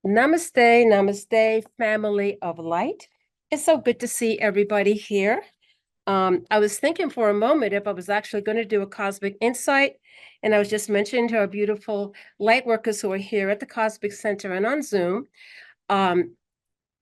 Namaste, namaste, family of light. It's so good to see everybody here. I was thinking for a moment if I was actually going to do a cosmic insight, and I was just mentioning to our beautiful light workers who are here at the Cosmic Center and on Zoom. Um,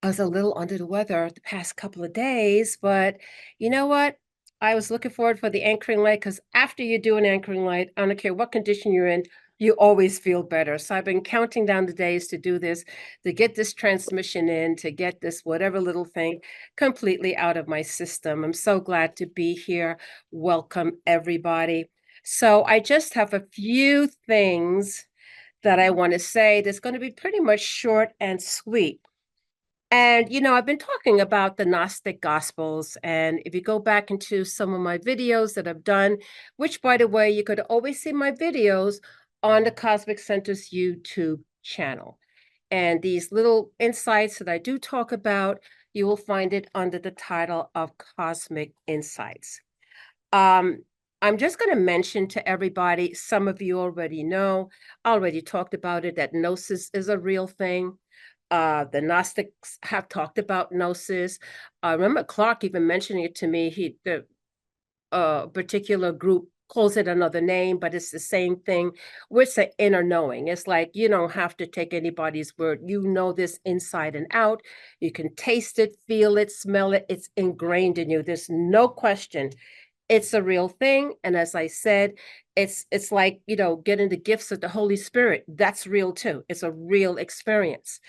I was a little under the weather the past couple of days, but you know what? I was looking forward for the anchoring light because after you do an anchoring light, I don't care what condition you're in, you always feel better. So I've been counting down the days to do this, to get this transmission in, to get this whatever little thing completely out of my system. I'm so glad to be here. Welcome, everybody. So I just have a few things that I want to say that's going to be pretty much short and sweet. And, I've been talking about the Gnostic Gospels. And if you go back into some of my videos that I've done, which, by the way, you could always see my videos on the Cosmic Center's YouTube channel. And these little insights that I do talk about, you will find it under the title of Cosmic Insights. I'm just going to mention to everybody, some of you already know, I already talked about it, that Gnosis is a real thing. The Gnostics have talked about Gnosis. I remember Clark even mentioning it to me. The particular group calls it another name, but it's the same thing. It's the inner knowing. It's like you don't have to take anybody's word. You know this inside and out. You can taste it, feel it, smell it. It's ingrained in you. There's no question. It's a real thing. And as I said, it's like, getting the gifts of the Holy Spirit. That's real too. It's a real experience.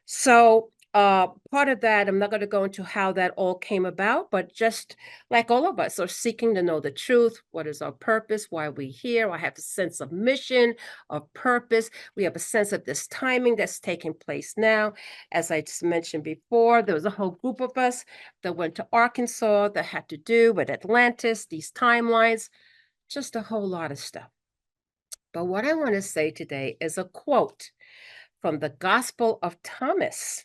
So part of that, I'm not going to go into how that all came about, but just like all of us are seeking to know the truth. What is our purpose? Why are we here? I have a sense of mission, of purpose. We have a sense of this timing that's taking place now. As I just mentioned before, there was a whole group of us that went to Arkansas that had to do with Atlantis, these timelines, just a whole lot of stuff. But what I want to say today is a quote from the Gospel of Thomas.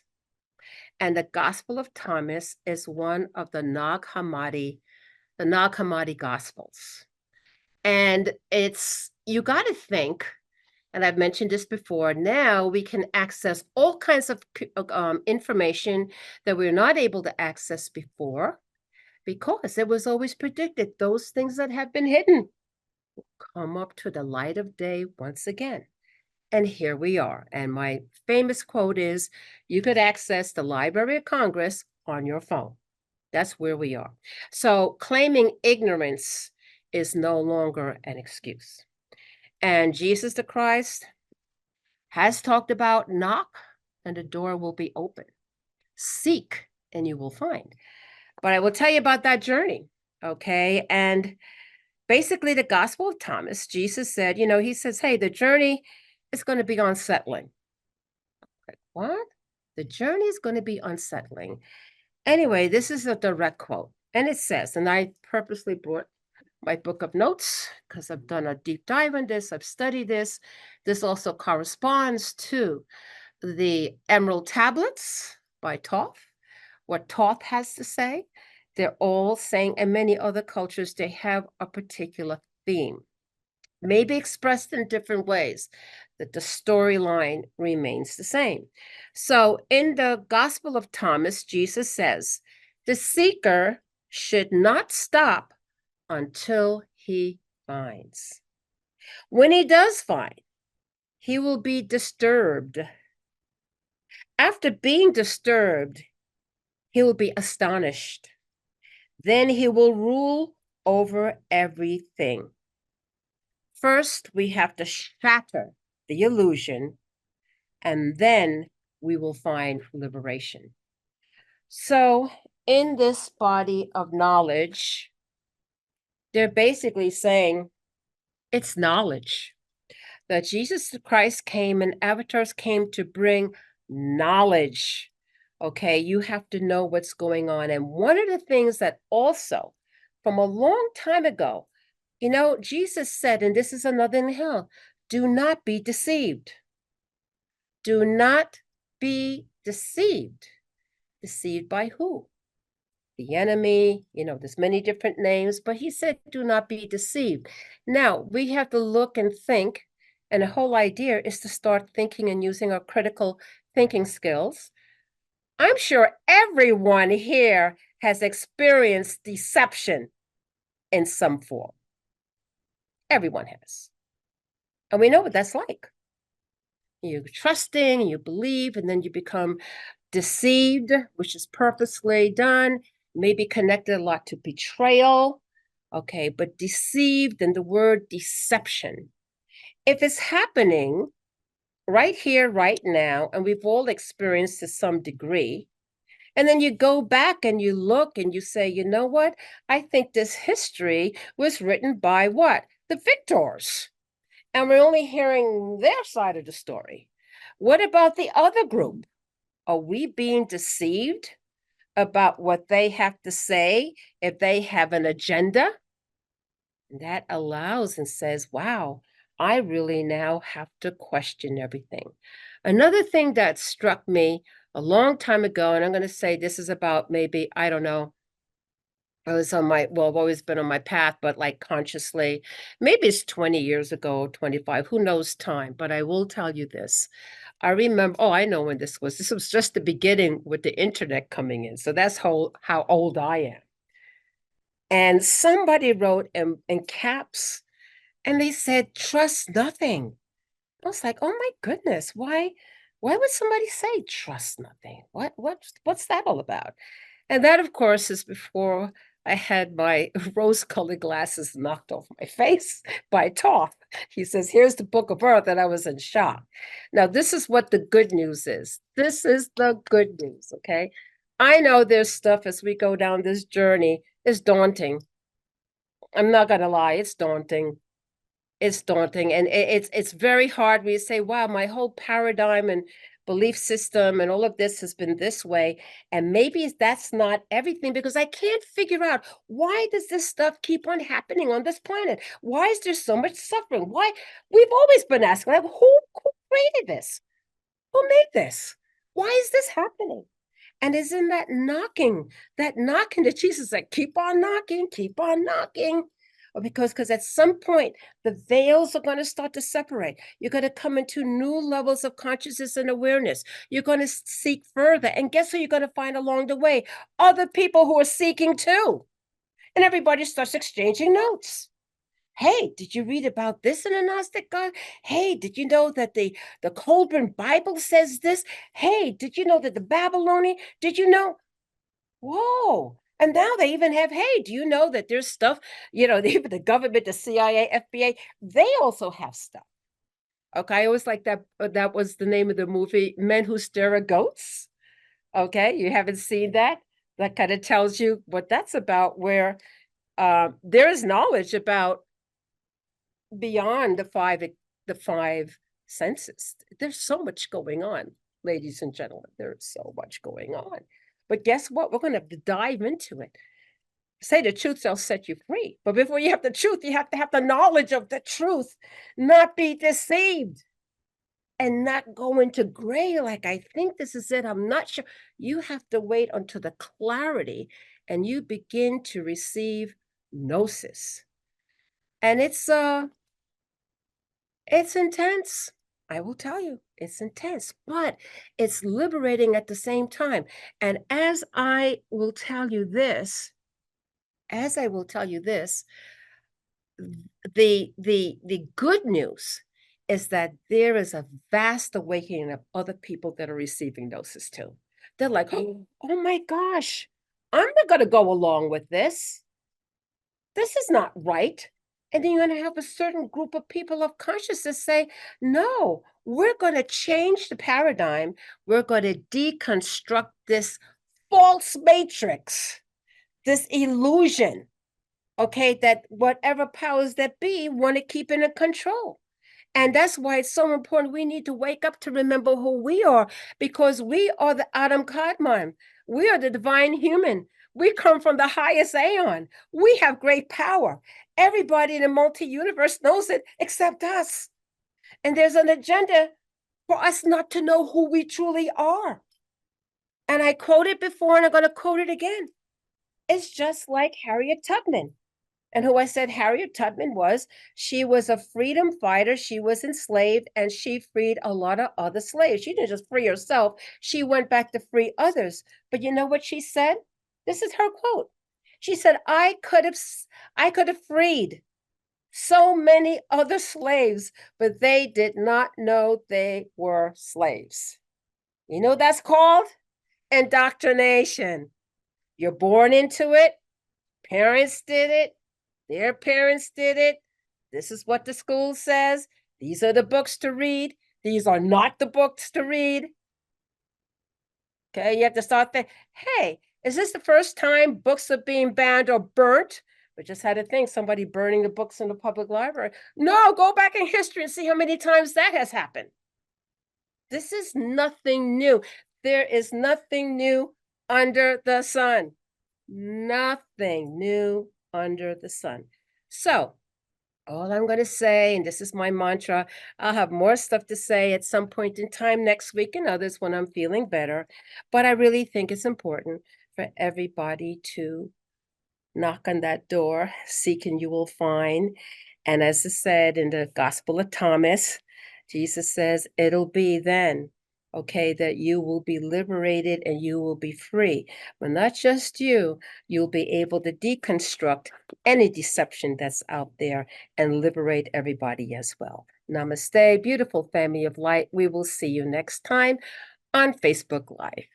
And the Gospel of Thomas is one of the Nag Hammadi Gospels. And you got to think, and I've mentioned this before, now we can access all kinds of information that we're not able to access before because it was always predicted those things that have been hidden will come up to the light of day once again. And here we are. And my famous quote is, you could access the Library of Congress on your phone. That's where we are. So claiming ignorance is no longer an excuse. And Jesus the Christ has talked about knock and the door will be open. Seek and you will find. But I will tell you about that journey. Okay. And basically the Gospel of Thomas, Jesus said, he says, hey, the journey is going to be unsettling. Like, what? The journey is going to be unsettling. Anyway, this is a direct quote. And it says, and I purposely brought my book of notes because I've done a deep dive on this. I've studied this. This also corresponds to the Emerald Tablets by Thoth, what Thoth has to say. They're all saying, and many other cultures, they have a particular theme, maybe expressed in different ways, that the storyline remains the same. So in the Gospel of Thomas, Jesus says, the seeker should not stop until he finds. When he does find, he will be disturbed. After being disturbed, he will be astonished. Then he will rule over everything. First, we have to shatter the illusion, and then we will find liberation. So in this body of knowledge, they're basically saying it's knowledge. That Jesus Christ came and avatars came to bring knowledge. Okay, you have to know what's going on. And one of the things that also from a long time ago, Jesus said, and this is another in hell, do not be deceived. Do not be deceived. Deceived by who? The enemy, there's many different names, but he said, do not be deceived. Now, we have to look and think, and the whole idea is to start thinking and using our critical thinking skills. I'm sure everyone here has experienced deception in some form. Everyone has. And we know what that's like. You're trusting, you believe, and then you become deceived, which is purposely done, maybe connected a lot to betrayal. Okay, but deceived and the word deception. If it's happening right here, right now, and we've all experienced to some degree, and then you go back and you look and you say, you know what? I think this history was written by what? The victors. And we're only hearing their side of the story. What about the other group? Are we being deceived about what they have to say if they have an agenda? And that allows and says, wow, I really now have to question everything. Another thing that struck me a long time ago, and I'm going to say this is about maybe, I don't know, I was on my, well, I've always been on my path, but like consciously, maybe it's 20 years ago, 25, who knows time, but I will tell you this. I remember, oh, I know when this was. This was just the beginning with the internet coming in. So that's how old I am. And somebody wrote in caps and they said, trust nothing. I was like, oh my goodness, why would somebody say trust nothing? What's that all about? And that, of course, is before I had my rose-colored glasses knocked off my face by Toth. He says, here's the Book of Earth, and I was in shock. Now, this is what the good news is. This is the good news, okay? I know there's stuff as we go down this journey is daunting. I'm not gonna lie, it's daunting. It's daunting, and it's very hard when you say, wow, my whole paradigm and belief system and all of this has been this way, and maybe that's not everything, because I can't figure out, why does this stuff keep on happening on this planet? Why is there so much suffering? Why? We've always been asking, like, who created this? Who made this? Why is this happening? And it's in that knocking that Jesus said, keep on knocking, keep on knocking. Because at some point, the veils are going to start to separate. You're going to come into new levels of consciousness and awareness. You're going to seek further. And guess who you're going to find along the way? Other people who are seeking too. And everybody starts exchanging notes. Hey, did you read about this in a Gnostic God? Hey, did you know that the Colburn Bible says this? Hey, did you know that the Babylonian, did you know? Whoa. And now they even have, hey, do you know that there's stuff, even the government, the CIA, FBI, they also have stuff. Okay, I always like that. That was the name of the movie, Men Who Stare at Goats. Okay, you haven't seen that? That kind of tells you what that's about, where there is knowledge about beyond the five senses. There's so much going on, ladies and gentlemen. There's so much going on. But guess what? We're going to have to dive into it. Say the truth shall set you free. But before you have the truth, you have to have the knowledge of the truth, not be deceived, and not go into gray like, I think this is it, I'm not sure. You have to wait until the clarity and you begin to receive gnosis. And it's intense. I will tell you, it's intense, but it's liberating at the same time. And as I will tell you this, the good news is that there is a vast awakening of other people that are receiving gnosis too. They're like, oh my gosh, I'm not going to go along with this. This is not right. And then you're going to have a certain group of people of consciousness say, no, we're going to change the paradigm. We're going to deconstruct this false matrix, this illusion, okay, that whatever powers that be want to keep in control. And that's why it's so important. We need to wake up to remember who we are, because we are the Adam Kadmon. We are the divine human. We come from the highest aeon. We have great power. Everybody in the multi-universe knows it except us. And there's an agenda for us not to know who we truly are. And I quoted before, and I'm going to quote it again. It's just like Harriet Tubman. And who I said Harriet Tubman was, she was a freedom fighter. She was enslaved and she freed a lot of other slaves. She didn't just free herself, she went back to free others. But you know what she said? This is her quote. She said, I could have freed so many other slaves, but they did not know they were slaves. You know that's called indoctrination. You're born into it. Parents did it. Their parents did it. This is what the school says. These are the books to read. These are not the books to read. Okay, you have to start thinking, hey, is this the first time books are being banned or burnt? We just had a thing, somebody burning the books in the public library. No, go back in history and see how many times that has happened. This is nothing new. There is nothing new under the sun. Nothing new under the sun. So, all I'm going to say, and this is my mantra, I'll have more stuff to say at some point in time next week and others when I'm feeling better. But I really think it's important for everybody to knock on that door, seek and you will find. And as I said in the Gospel of Thomas, Jesus says, it'll be then, okay, that you will be liberated and you will be free. But not just you, you'll be able to deconstruct any deception that's out there and liberate everybody as well. Namaste, beautiful family of light. We will see you next time on Facebook Live.